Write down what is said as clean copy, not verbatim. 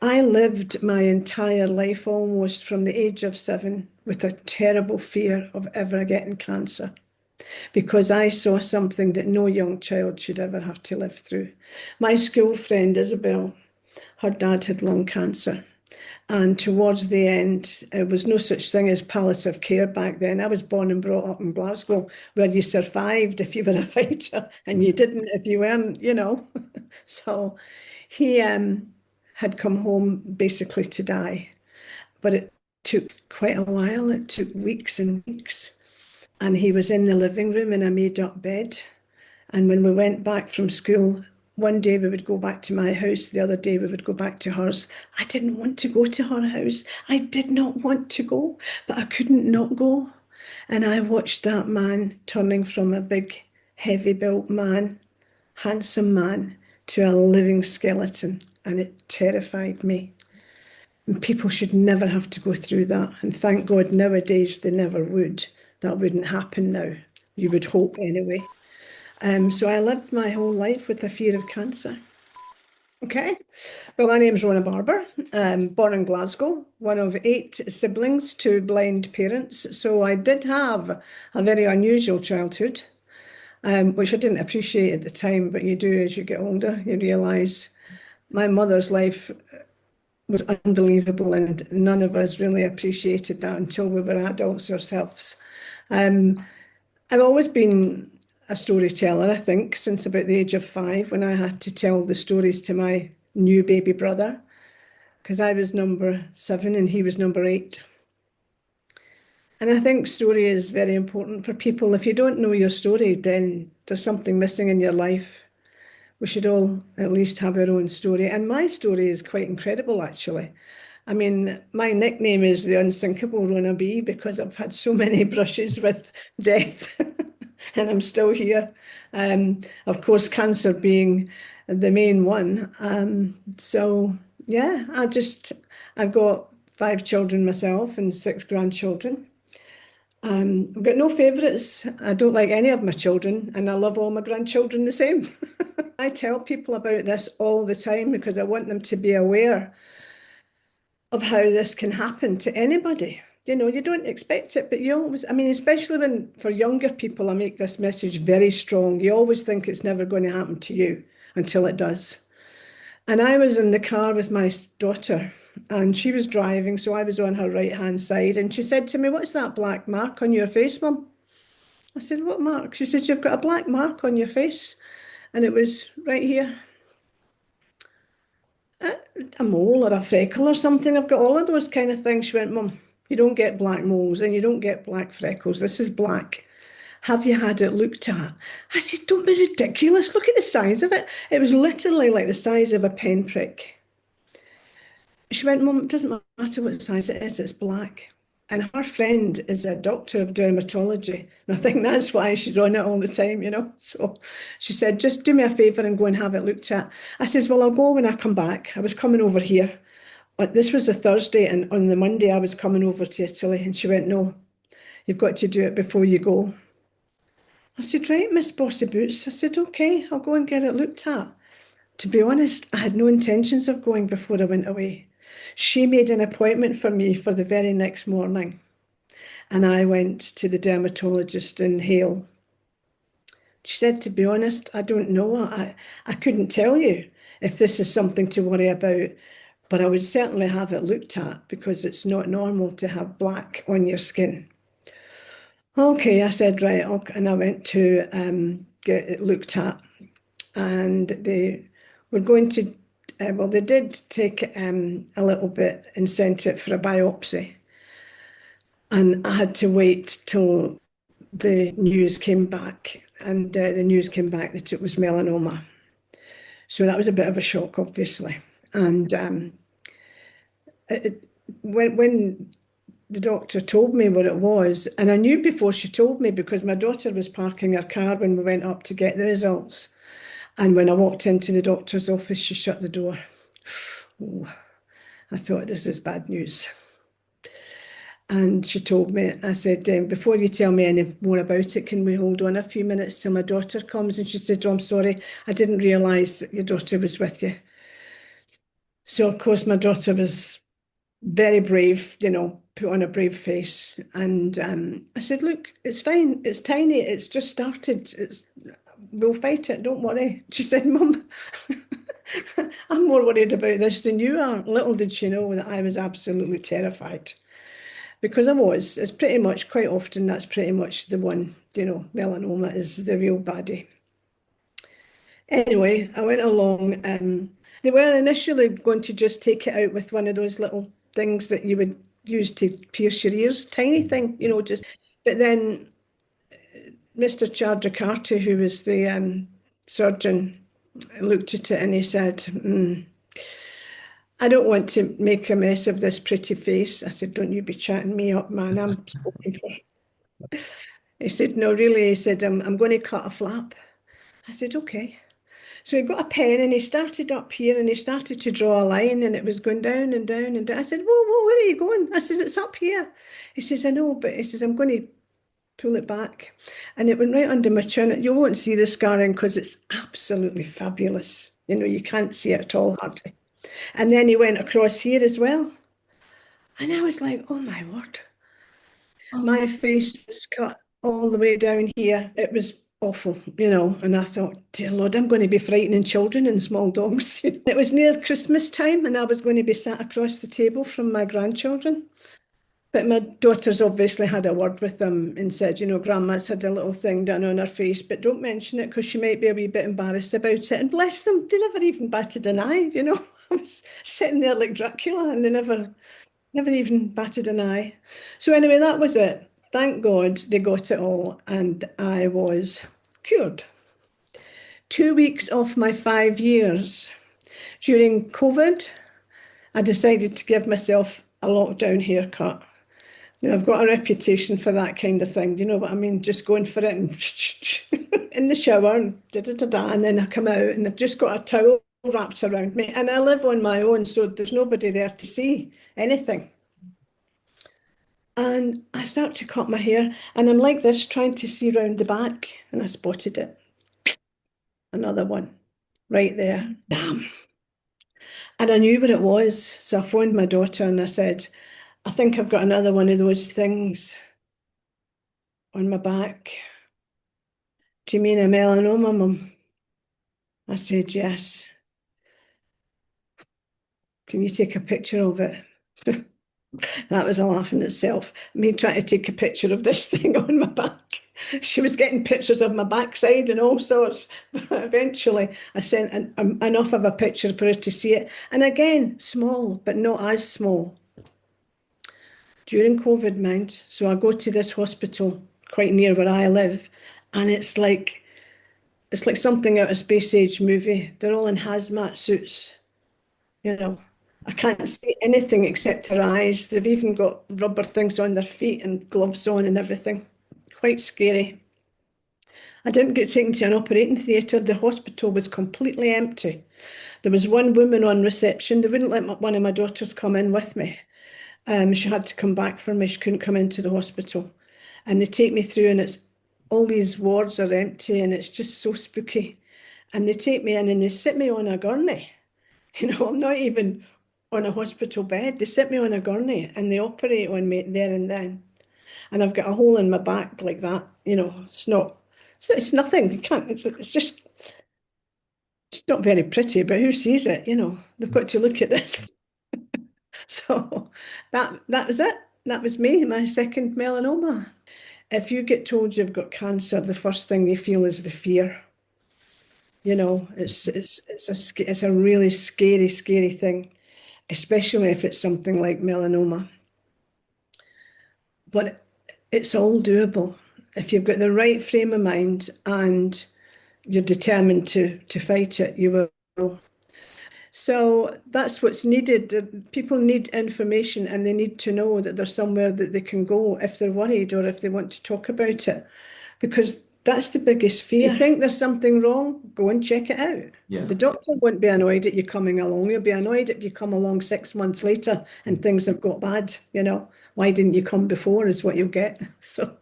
I lived my entire life almost from the age of 7 with a terrible fear of ever getting cancer because I saw something that no young child should ever have to live through. My school friend Isabel, her dad had lung cancer. And towards the end, there was no such thing as palliative care back then. I was born and brought up in Glasgow, where you survived if you were a fighter and you didn't if you weren't. So he had come home basically to die. But it took quite a while. It took weeks and weeks. And he was in the living room in a made up bed. And when we went back from school, one day we would go back to my house, the other day we would go back to hers. I didn't want to go to her house. I did not want to go, but I couldn't not go. And I watched that man turning from a big, heavy built man, handsome man, to a living skeleton. And it terrified me. And people should never have to go through that. And thank God nowadays they never would. That wouldn't happen now. You would hope anyway. So I lived my whole life with a fear of cancer. Okay. Well, my name's Rona Barber, born in Glasgow, one of 8 siblings to blind parents. So I did have a very unusual childhood, which I didn't appreciate at the time, but you do as you get older. You realise my mother's life was unbelievable, and none of us really appreciated that until we were adults ourselves. I've always been a storyteller, I think, since about the age of 5 when I had to tell the stories to my new baby brother, because I was number 7 and he was number 8. And I think story is very important for people. If you don't know your story, then there's something missing in your life. We should all at least have our own story. And my story is quite incredible, actually. I mean, my nickname is the unsinkable Rona B because I've had so many brushes with death and I'm still here. Of course, cancer being the main one. Yeah, I've got 5 children myself and 6 grandchildren. I've got no favourites. I don't like any of my children, and I love all my grandchildren the same. I tell people about this all the time because I want them to be aware of how this can happen to anybody. You don't expect it, but you always, I mean, especially when for younger people, I make this message very strong. You always think it's never going to happen to you until it does. And I was in the car with my daughter and she was driving, so I was on her right-hand side. And she said to me, "What's that black mark on your face, Mum?" I said, "What mark?" She said, "You've got a black mark on your face." And it was right here, a mole or a freckle or something. I've got all of those kind of things. She went, "Mum, you don't get black moles and you don't get black freckles. This is black. Have you had it looked at?" I said, "Don't be ridiculous. Look at the size of it." It was literally like the size of a pen prick. She went, "Mum, it doesn't matter what size it is, it's black." And her friend is a doctor of dermatology. And I think that's why she's on it all the time. So she said, "Just do me a favour and go and have it looked at." I says, "Well, I'll go when I come back." I was coming over here. But this was a Thursday, and on the Monday I was coming over to Italy. And she went, "No, you've got to do it before you go." I said, "Right, Miss Bossy Boots." I said, "Okay, I'll go and get it looked at." To be honest, I had no intentions of going before I went away. She made an appointment for me for the very next morning, and I went to the dermatologist in Hale. She said, "To be honest, I don't know. I couldn't tell you if this is something to worry about, but I would certainly have it looked at because it's not normal to have black on your skin." Okay, I said, "Right," okay. And I went to get it looked at, and they were going to, well, they did take a little bit and sent it for a biopsy. And I had to wait till the news came back, and the news came back that it was melanoma. So that was a bit of a shock, obviously. And when the doctor told me what it was, and I knew before she told me because my daughter was parking her car when we went up to get the results. And when I walked into the doctor's office, she shut the door. Oh, I thought, this is bad news. And she told me, I said, "Before you tell me any more about it, can we hold on a few minutes till my daughter comes?" And she said, "Oh, I'm sorry, I didn't realise that your daughter was with you." So, of course, my daughter was very brave, put on a brave face. And I said, look, it's fine. It's tiny. It's just started. We'll fight it. Don't worry. She said, Mum, I'm more worried about this than you are. Little did she know that I was absolutely terrified. Because I was. It's pretty much, quite often, that's pretty much the one, melanoma is the real baddie. Anyway, I went along. They were initially going to just take it out with one of those little things that you would use to pierce your ears, tiny thing, just. But then Mr. Chandrakirti, who was the surgeon, looked at it and he said, I don't want to make a mess of this pretty face. I said, don't you be chatting me up, man. I'm spoken for. He said, no, really. He said, I'm going to cut a flap. I said, okay. So he got a pen and he started up here and he started to draw a line and it was going down and down and down. I said, whoa, where are you going? I says, it's up here. He says, I know, but he says, I'm going to pull it back. And it went right under my chin. You won't see the scarring because it's absolutely fabulous. You can't see it at all, hardly. And then he went across here as well. And I was like, oh my word. My face was cut all the way down here. It was awful, and I thought, dear Lord, I'm going to be frightening children and small dogs. It was near Christmas time and I was going to be sat across the table from my grandchildren. But my daughter's obviously had a word with them and said, Grandma's had a little thing done on her face, but don't mention it because she might be a wee bit embarrassed about it. And bless them, they never even batted an eye, I was sitting there like Dracula and they never even batted an eye. So anyway, that was it. Thank God they got it all and I was cured. 2 weeks off my 5 years. During COVID, I decided to give myself a lockdown haircut. I've got a reputation for that kind of thing. Do you know what I mean? Just going for it and in the shower, and and then I come out and I've just got a towel wrapped around me. And I live on my own, so there's nobody there to see anything. And I start to cut my hair, and I'm like this, trying to see round the back, and I spotted it. Another one, right there. Damn. And I knew what it was, so I phoned my daughter and I said, I think I've got another one of those things on my back. Do you mean a melanoma, Mum? I said, yes. Can you take a picture of it? That was a laugh in itself. Me trying to take a picture of this thing on my back. She was getting pictures of my backside and all sorts. But eventually, I sent enough of a picture for her to see it. And again, small, but not as small. During COVID, mind. So I go to this hospital quite near where I live, and it's like something out of a space age movie. They're all in hazmat suits, I can't see anything except their eyes. They've even got rubber things on their feet and gloves on and everything. Quite scary. I didn't get taken to an operating theatre. The hospital was completely empty. There was one woman on reception. They wouldn't let one of my daughters come in with me. She had to come back for me. She couldn't come into the hospital. And they take me through and it's all these wards are empty and it's just so spooky. And they take me in and they sit me on a gurney. I'm not even on a hospital bed. They sit me on a gurney and they operate on me there and then. And I've got a hole in my back like that. It's nothing. You can't, it's just, it's not very pretty, but who sees it? They've got to look at this. So that was it. That was me, my second melanoma. If you get told you've got cancer, the first thing you feel is the fear. It's a really scary, scary thing, especially if it's something like melanoma. But it's all doable. If you've got the right frame of mind and you're determined to fight it, you will. So that's what's needed. People need information and they need to know that there's somewhere that they can go if they're worried or if they want to talk about it. Because that's the biggest fear. If you think there's something wrong, go and check it out. Yeah. The doctor won't be annoyed at you coming along. He'll be annoyed if you come along 6 months later and things have got bad. Why didn't you come before is what you'll get. So.